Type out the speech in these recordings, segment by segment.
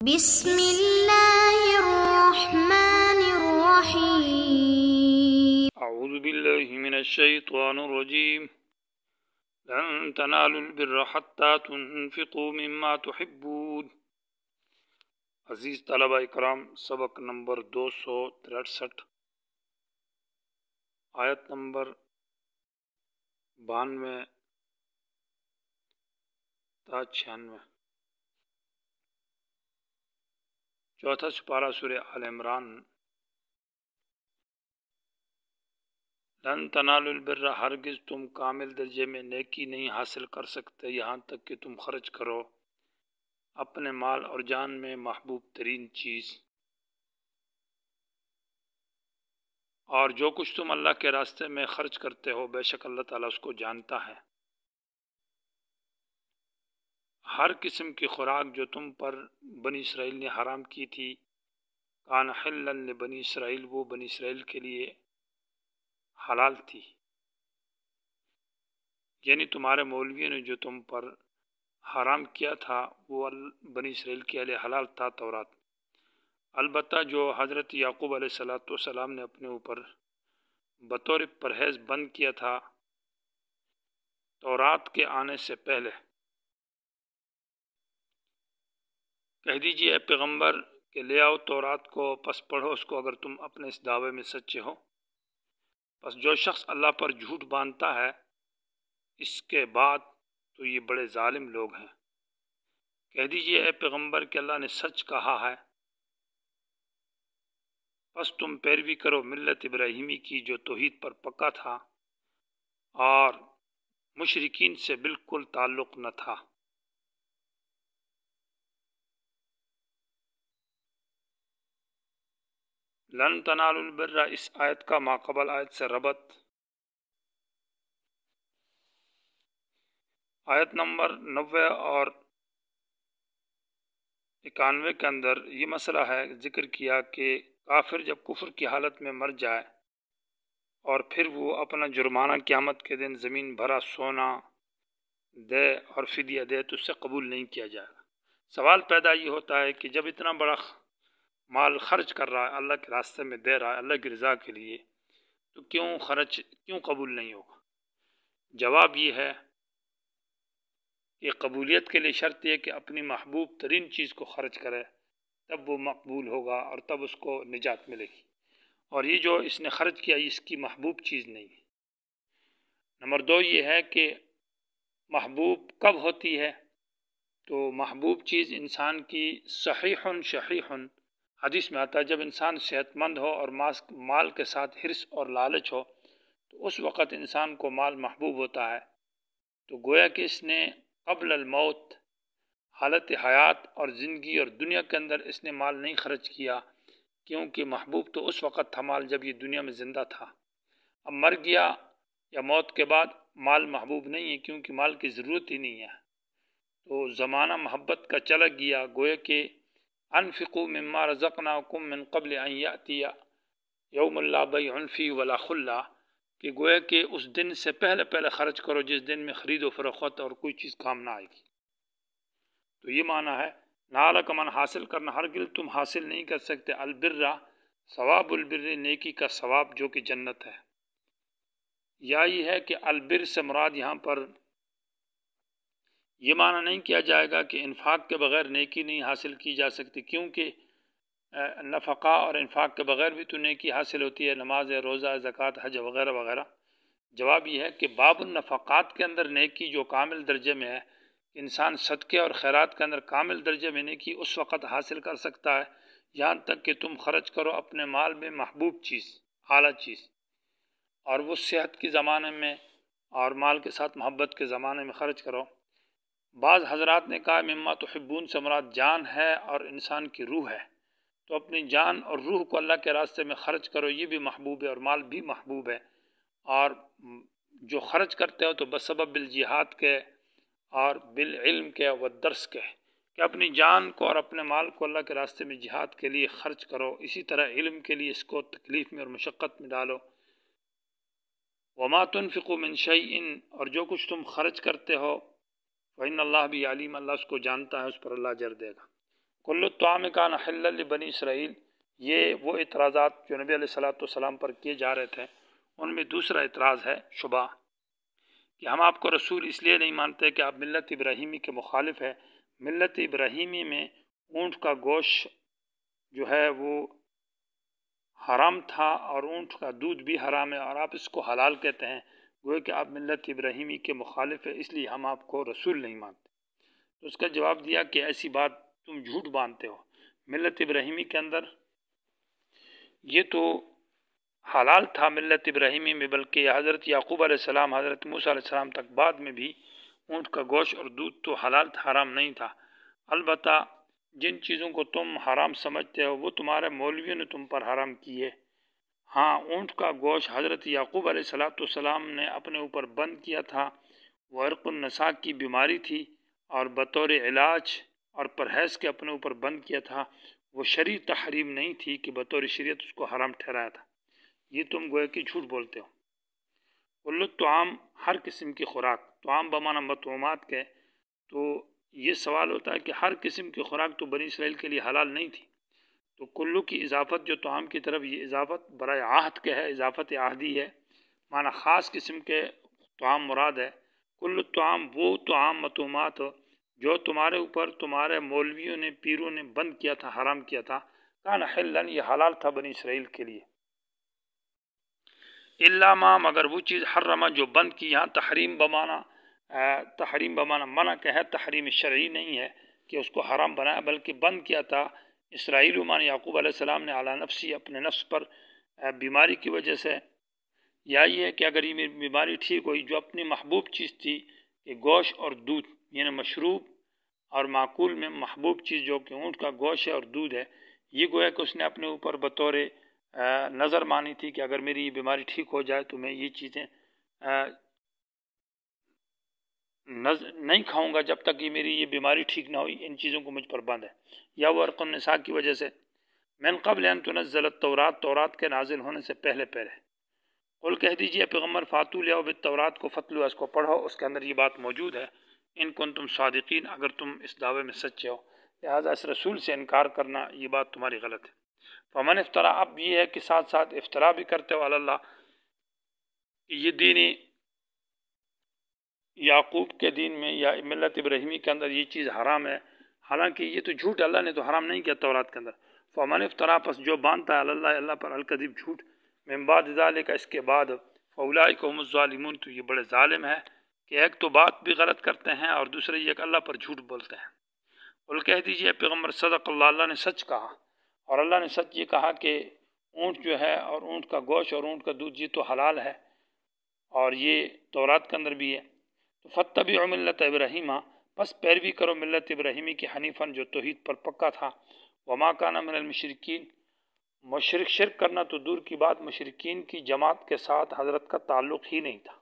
بسم اللہ الرحمن الرحیم۔ اعوذ باللہ من الشیطان الرجیم لن تنالوا البر حتى تنفقوا مما تحبون۔ عزیز طلبہ اکرام، سبق نمبر 263، آیت نمبر 92 تا 96، چوتھا سپارہ سورہ آل عمران۔ لن تنالوا البر، ہرگز تم کامل درجے میں نیکی نہیں حاصل کر سکتے یہاں تک کہ تم خرچ کرو اپنے مال اور جان میں محبوب ترین چیز، اور جو کچھ تم اللہ کے راستے میں خرچ کرتے ہو بے شک اللہ تعالیٰ اس کو جانتا ہے۔ ہر قسم کی خوراک جو تم پر بنی اسرائیل نے حرام کی تھی، کان حلا لبنی اسرائیل، وہ بنی اسرائیل کے لیے حلال تھی، یعنی تمہارے مولویوں نے جو تم پر حرام کیا تھا وہ بنی اسرائیل کے لیے حلال تھا، تورات۔ البتہ جو حضرت یعقوب علیہ السلام نے اپنے اوپر بطور پرہیز بند کیا تھا تورات کے آنے سے پہلے، کہہ دیجیے اے پیغمبر کہ لے آؤ تورات کو، پس پڑھو اس کو اگر تم اپنے اس دعوے میں سچے ہو۔ پس جو شخص اللہ پر جھوٹ باندھتا ہے اس کے بعد تو یہ بڑے ظالم لوگ ہیں۔ کہہ دیجیے اے پیغمبر کہ اللہ نے سچ کہا ہے، پس تم پیروی کرو ملت ابراہیمی کی جو توحید پر پکا تھا اور مشرکین سے بالکل تعلق نہ تھا۔ لن تنالوا البر، اس آیت کا ماقبل آیت سے ربط آیت نمبر 90 اور 91 کے اندر یہ مسئلہ ہے، ذکر کیا کہ کافر جب کفر کی حالت میں مر جائے اور پھر وہ اپنا جرمانہ قیامت کے دن زمین بھرا سونا دے اور فدیہ دے تو اس سے قبول نہیں کیا جائے گا۔ سوال پیدا یہ ہوتا ہے کہ جب اتنا بڑا مال خرچ کر رہا ہے، اللہ کے راستے میں دے رہا ہے اللہ کی رضا کے لیے، تو کیوں قبول نہیں ہوگا؟ جواب یہ ہے کہ قبولیت کے لیے شرط یہ کہ اپنی محبوب ترین چیز کو خرچ کرے، تب وہ مقبول ہوگا اور تب اس کو نجات ملے گی، اور یہ جو اس نے خرچ کیا اس کی محبوب چیز نہیں ہے۔ نمبر 2 یہ ہے کہ محبوب کب ہوتی ہے؟ تو محبوب چیز انسان کی صحیح شحیح، حدیث میں آتا ہے جب انسان صحت مند ہو اور مال کے ساتھ حرص اور لالچ ہو تو اس وقت انسان کو مال محبوب ہوتا ہے۔ تو گویا کہ اس نے قبل الموت، حالت حیات اور زندگی اور دنیا کے اندر اس نے مال نہیں خرچ کیا، کیونکہ محبوب تو اس وقت تھا مال جب یہ دنیا میں زندہ تھا۔ اب مر گیا یا موت کے بعد مال محبوب نہیں ہے، کیونکہ مال کی ضرورت ہی نہیں ہے، تو زمانہ محبت کا چلا گیا۔ گویا کہ انفقوا مما رزقناکم من قبل ان یأتی یوم لا بیع فیہ ولا خلہ، کہ گویا کہ اس دن سے پہلے خرچ کرو جس دن میں خرید و فروخت اور کوئی چیز کام نہ آئے گی۔ تو یہ معنی ہے نالک من، حاصل کرنا، ہرگز تم حاصل نہیں کر سکتے البر، ثواب البر، نیکی کا ثواب جو کہ جنت ہے۔ یا یہ ہے کہ البر سے مراد یہاں پر یہ معنی نہیں کیا جائے گا کہ انفاق کے بغیر نیکی نہیں حاصل کی جا سکتی، کیونکہ نفقہ اور انفاق کے بغیر بھی تو نیکی حاصل ہوتی ہے، نماز، روزہ، زکوٰۃ، حج وغیرہ وغیرہ۔ جواب یہ ہے کہ باب النفقات کے اندر نیکی جو کامل درجے میں ہے، انسان صدقے اور خیرات کے اندر کامل درجے میں نیکی اس وقت حاصل کر سکتا ہے یہاں تک کہ تم خرچ کرو اپنے مال میں محبوب چیز، اعلیٰ چیز، اور وہ صحت کے زمانے میں اور مال کے ساتھ محبت کے زمانے میں خرچ کرو۔ بعض حضرات نے کہا مما تحبون سے مراد جان ہے اور انسان کی روح ہے، تو اپنی جان اور روح کو اللہ کے راستے میں خرچ کرو، یہ بھی محبوب ہے اور مال بھی محبوب ہے۔ اور جو خرچ کرتے ہو تو بسبب الجہاد کے اور بالعلم کے والدرس کے، کہ اپنی جان کو اور اپنے مال کو اللہ کے راستے میں جہاد کے لیے خرچ کرو، اسی طرح علم کے لیے اس کو تکلیف میں اور مشقت میں ڈالو۔ وما تنفقوا من شیء، اور جو کچھ تم خرچ کرتے ہو فإن اللہ بھی علیم، اللہ اس کو جانتا ہے، اس پر اللہ اجر دے گا۔ کل الطعام کان حلا لبنی اسرائیل، یہ وہ اعتراضات جو نبی علیہ السلام پر کیے جا رہے تھے، ان میں دوسرا اعتراض ہے شبہ، کہ ہم آپ کو رسول اس لیے نہیں مانتے کہ آپ ملت ابراہیمی کے مخالف ہے۔ ملت ابراہیمی میں اونٹ کا گوشت جو ہے وہ حرام تھا، اور اونٹ کا دودھ بھی حرام ہے، اور آپ اس کو حلال کہتے ہیں، گویا کہ آپ ملت ابراہیمی کے مخالف ہے، اس لیے ہم آپ کو رسول نہیں مانتے۔ تو اس کا جواب دیا کہ ایسی بات تم جھوٹ باندھتے ہو، ملت ابراہیمی کے اندر یہ تو حلال تھا ملت ابراہیمی میں، بلکہ حضرت یعقوب علیہ السلام، حضرت موسیٰ علیہ السلام تک بعد میں بھی اونٹ کا گوشت اور دودھ تو حلال تھا، حرام نہیں تھا۔ البتہ جن چیزوں کو تم حرام سمجھتے ہو وہ تمہارے مولویوں نے تم پر حرام کی ہے۔ ہاں، اونٹ کا گوشت حضرت یعقوب علیہ السلام نے اپنے اوپر بند کیا تھا، وہ عرق النساء کی بیماری تھی، اور بطور علاج اور پرہیز کے اپنے اوپر بند کیا تھا، وہ شرعی تحریم نہیں تھی کہ بطور شریعت اس کو حرام ٹھہرایا تھا۔ یہ تم گویا کہ جھوٹ بولتے ہو۔ کل الطعام، ہر قسم کی خوراک، طعام بمعنی مطعومات کے، تو یہ سوال ہوتا ہے کہ ہر قسم کی خوراک تو بنی اسرائیل کے لیے حلال نہیں تھی، تو کلو کی اضافت جو طعام کی طرف، یہ اضافت برائے عہد کے ہے، اضافت عہدی ہے، معنی خاص قسم کے طعام مراد ہے۔ کل الطعام وہ طعام مطعومات جو تمہارے اوپر تمہارے مولویوں نے، پیروں نے بند کیا تھا، حرام کیا تھا، کان حلن، یہ حلال تھا بنی اسرائیل کے لیے، الا ما، مگر وہ چیز حرمہ جو بند کی، یہاں تحریم بمانا منع کہ ہے، تحریم شرعی نہیں ہے کہ اس کو حرام بنایا، بلکہ بند کیا تھا اسرائیل معنی یعقوب علیہ السلام نے، علی نفسی، اپنے نفس پر، بیماری کی وجہ سے، یا یہ ہے کہ اگر یہ بیماری ٹھیک ہوئی، جو اپنی محبوب چیز تھی کہ گوشت اور دودھ، یعنی مشروب اور معقول میں محبوب چیز جو کہ اونٹ کا گوشت ہے اور دودھ ہے، یہ گویا کہ اس نے اپنے اوپر بطور نظر مانی تھی کہ اگر میری یہ بیماری ٹھیک ہو جائے تو میں یہ چیزیں نہیں کھاؤں گا جب تک یہ میری یہ بیماری ٹھیک نہ ہوئی، ان چیزوں کو مجھ پر بند ہے۔ یا وہ عرق النساء کی وجہ سے، من قبل ان تنزل التورات، تورات کے نازل ہونے سے پہلے قل کہہ دیجئے پیغمبر، فاتو لیاؤ بالتورات کو، فتلو، اس کو پڑھو، اس کے اندر یہ بات موجود ہے، ان کنتم صادقین، اگر تم اس دعوے میں سچے ہو، لہذا اس رسول سے انکار کرنا یہ بات تمہاری غلط ہے۔ فمن افطرا، اب یہ ہے کہ ساتھ ساتھ افطرا بھی کرتے ہو علی اللہ، یہ دین یعقوب کے دین میں یا ملت ابراہیمی کے اندر یہ چیز حرام ہے، حالانکہ یہ تو جھوٹ، اللہ نے تو حرام نہیں کیا تورات کے اندر۔ فمن افطرا، پس جو باندھتا ہے علی اللہ، اللہ پر، الکذب، جھوٹ، من بعد ذالک، اس کے بعد، فاولئک هم الظالمون، تو یہ بڑے ظالم ہے کہ ایک تو بات بھی غلط کرتے ہیں اور دوسرے یہ کہ اللہ پر جھوٹ بولتے ہیں۔ قل کہہ دیجئے پیغمبر، صدق اللہ، اللہ نے سچ کہا، اور اللہ نے سچ یہ کہا کہ اونٹ جو ہے اور اونٹ کا گوشت اور اونٹ کا دودھ یہ تو حلال ہے، اور یہ تورات کے اندر بھی ہے۔ تو فتبعوا ملت ابراہیم، پس پیروی کرو ملت ابراہیمی کی، حنیفاً، جو توحید پر پکا تھا، وما کان من المشرکین، مشرک، شرک کرنا تو دور کی بات، مشرکین کی جماعت کے ساتھ حضرت کا تعلق ہی نہیں تھا۔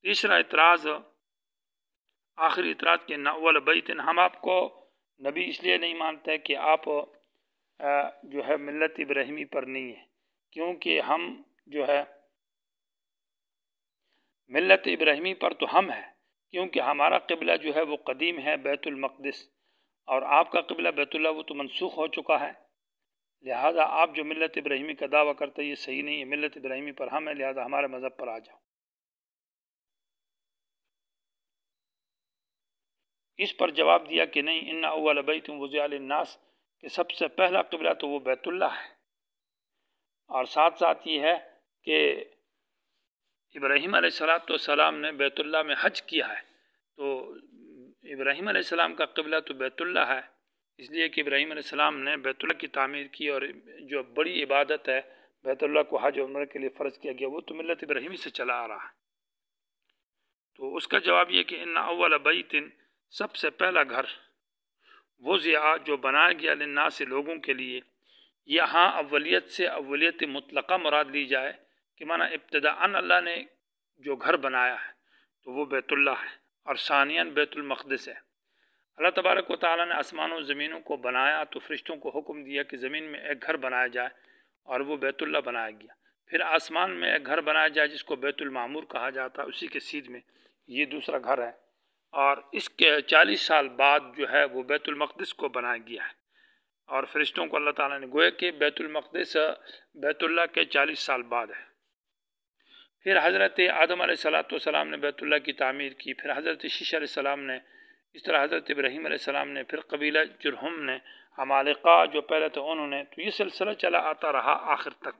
تیسرا اعتراض، آخری اعتراض کہ نہ اول بیت، ہم آپ کو نبی اس لیے نہیں مانتے کہ آپ جو ہے ملت ابراہیمی پر نہیں ہے، کیونکہ ہم جو ہے ملت ابراہیمی پر تو ہم ہیں، کیونکہ ہمارا قبلہ جو ہے وہ قدیم ہے، بیت المقدس، اور آپ کا قبلہ بیت اللہ وہ تو منسوخ ہو چکا ہے، لہذا آپ جو ملت ابراہیمی کا دعویٰ کرتے یہ صحیح نہیں ہے، ملت ابراہیمی پر ہم ہیں، لہذا ہمارے مذہب پر آ جاؤ۔ اس پر جواب دیا کہ نہیں، ان اول بیت وضع للناس، کہ سب سے پہلا قبلہ تو وہ بیت اللہ ہے، اور ساتھ ساتھ یہ ہے کہ ابراہیم علیہ السلام نے بیت اللہ میں حج کیا ہے، تو ابراہیم علیہ السلام کا قبلہ تو بیت اللہ ہے، اس لیے کہ ابراہیم علیہ السلام نے بیت اللہ کی تعمیر کی، اور جو بڑی عبادت ہے بیت اللہ کو حج و عمرہ کے لیے فرض کیا گیا، وہ تو ملت ابراہیمی سے چلا آ رہا ہے۔ تو اس کا جواب یہ کہ ان اول بیت، سب سے پہلا گھر، وضع، جو بنایا گیا، للناس، سے لوگوں کے لیے، یہاں اولیت سے اولیت مطلقہ مراد لی جائے کہ معنی ابتداءً اللہ نے جو گھر بنایا ہے تو وہ بیت اللہ ہے، اور ثانیاً بیت المقدس ہے۔ اللہ تبارک و تعالیٰ نے آسمانوں و زمینوں کو بنایا تو فرشتوں کو حکم دیا کہ زمین میں ایک گھر بنایا جائے، اور وہ بیت اللہ بنایا گیا۔ پھر آسمان میں ایک گھر بنایا جائے جس کو بیت المعمور کہا جاتا ہے، اسی کے سیدھ میں یہ دوسرا گھر ہے۔ اور اس کے 40 سال بعد جو ہے وہ بیت المقدس کو بنایا گیا ہے، اور فرشتوں کو اللہ تعالیٰ نے گویا کہ بیت المقدس بیت اللہ کے 40 سال بعد ہے۔ پھر حضرت آدم علیہ السلام نے بیت اللہ کی تعمیر کی، پھر حضرت شیش علیہ السلام نے، اس طرح حضرت ابراہیم علیہ السلام نے، پھر قبیلہ جرہم نے، عمالقہ جو پہلے تھے انہوں نے، تو یہ سلسلہ چلا آتا رہا آخر تک۔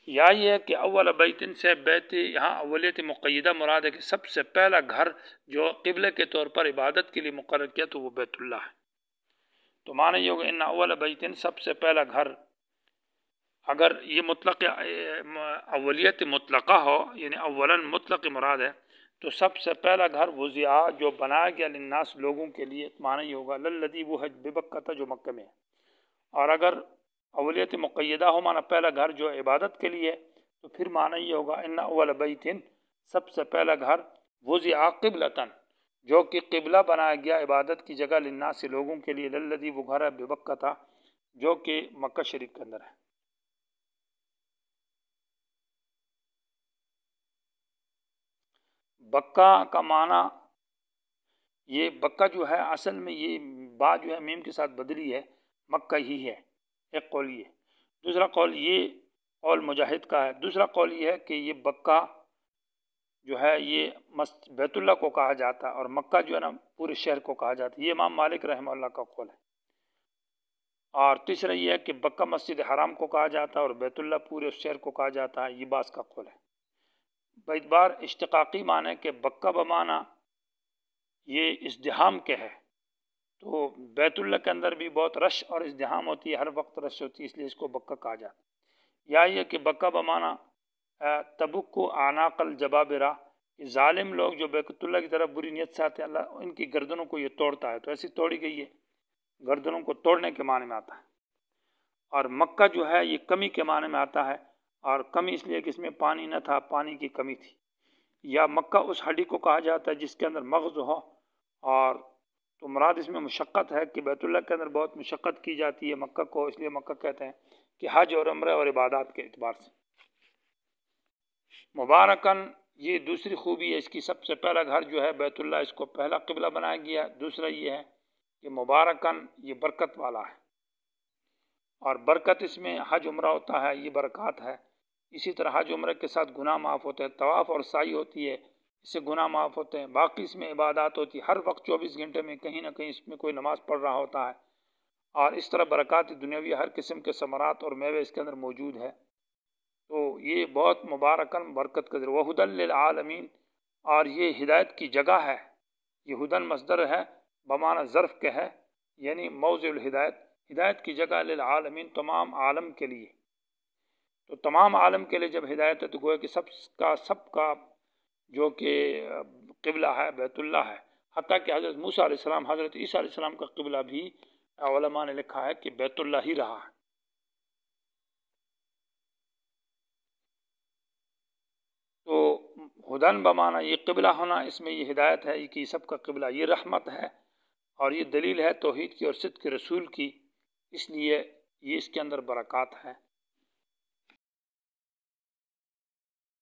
یا یہ ہے کہ اول بیتن سے بیت، یہاں اولیت مقیدہ مراد ہے کہ سب سے پہلا گھر جو قبلے کے طور پر عبادت کے لیے مقرر کیا تو وہ بیت اللہ ہے۔ تو معنی یہ ہوگا ان اول بیتن، سب سے پہلا گھر، اگر یہ مطلق اولیت مطلقہ ہو یعنی اولاً مطلق مراد ہے تو سب سے پہلا گھر وضع جو بنایا گیا للناس لوگوں کے لیے، معنی یہ ہوگا للذی وہ ہے ببکہ جو مکہ میں ہے۔ اور اگر اولیت مقیدہ ہو معنی پہلا گھر جو عبادت کے لیے، تو پھر معنی یہ ہوگا ان اول بیتن، سب سے پہلا گھر وضع قبلتاً جو کہ قبلہ بنایا گیا عبادت کی جگہ للناس لوگوں کے لیے، للذی وہ گھر ہے ببکہ تھا جو کہ مکہ شریف کے اندر ہے۔ بکہ کا معنی، یہ بکہ جو ہے اصل میں یہ با جو ہے میم کے ساتھ بدلی ہے، مکہ ہی ہے، ایک قول یہ۔ دوسرا قول یہ، قول مجاہد کا ہے، دوسرا قول یہ ہے کہ یہ بکہ جو ہے یہ بیت اللہ کو کہا جاتا ہے، اور مکہ جو ہے نا پورے شہر کو کہا جاتا ہے، یہ امام مالک رحمہ اللہ کا قول ہے۔ اور تیسرا یہ ہے کہ بکہ مسجد حرام کو کہا جاتا ہے اور بیت اللہ پورے اس شہر کو کہا جاتا ہے، یہ بعض کا قول ہے۔ باعتبار اشتقاقی معنی کہ بکہ بمعنی یہ ازدحام کے ہے، تو بیت اللہ کے اندر بھی بہت رش اور ازدحام ہوتی ہے، ہر وقت رش ہوتی ہے، اس لیے اس کو بکہ کہا جاتا ہے۔ یا یہ کہ بکہ بمعنی تبک کو اعناق الجبابرہ، ظالم لوگ جو بیت اللہ کی طرف بری نیت سے آتے ہیں، اللہ ان کی گردنوں کو یہ توڑتا ہے، تو ایسی توڑی گئی ہے، گردنوں کو توڑنے کے معنی میں آتا ہے۔ اور مکہ جو ہے یہ کمی کے معنی میں آتا ہے، اور کمی اس لیے کہ اس میں پانی نہ تھا، پانی کی کمی تھی۔ یا مکہ اس ہڈی کو کہا جاتا ہے جس کے اندر مغز ہو، اور تو مراد اس میں مشقت ہے کہ بیت اللہ کے اندر بہت مشقت کی جاتی ہے مکہ کو، اس لیے مکہ کہتے ہیں کہ حج اور عمرہ اور عبادات کے اعتبار سے۔ مبارکاً، یہ دوسری خوبی ہے اس کی، سب سے پہلا گھر جو ہے بیت اللہ، اس کو پہلا قبلہ بنایا گیا۔ دوسرا یہ ہے کہ مبارکاً یہ برکت والا ہے، اور برکت اس میں حج عمرہ ہوتا ہے، یہ برکات ہے۔ اسی طرح حج عمرہ کے ساتھ گناہ معاف ہوتے ہیں، طواف اور سعی ہوتی ہے، اس سے گناہ معاف ہوتے ہیں، باقی اس میں عبادات ہوتی ہے، ہر وقت 24 گھنٹے میں کہیں نہ کہیں اس میں کوئی نماز پڑھ رہا ہوتا ہے، اور اس طرح برکات دنیاوی ہر قسم کے ثمرات اور میوے اس کے اندر موجود ہے۔ تو یہ بہت مبارکاً برکت کا ذریعہ، وہدی للعالمین، اور یہ ہدایت کی جگہ ہے۔ یہ ہدن مصدر ہے بمعنی ظرف کے ہے، یعنی موضع الہدایت، ہدایت کی جگہ للعالمین، تمام عالم کے لیے۔ تو تمام عالم کے لیے جب ہدایت ہے تو گویا کہ سب کا جو کہ قبلہ ہے بیت اللہ ہے، حتیٰ کہ حضرت موسیٰ علیہ السلام، حضرت عیسیٰ علیہ السلام کا قبلہ بھی علماء نے لکھا ہے کہ بیت اللہ ہی رہا ہے۔ تو ہدن بمعنی یہ قبلہ ہونا، اس میں یہ ہدایت ہے کہ سب کا قبلہ، یہ رحمت ہے، اور یہ دلیل ہے توحید کی اور صدق کے رسول کی، اس لیے یہ اس کے اندر برکات ہے۔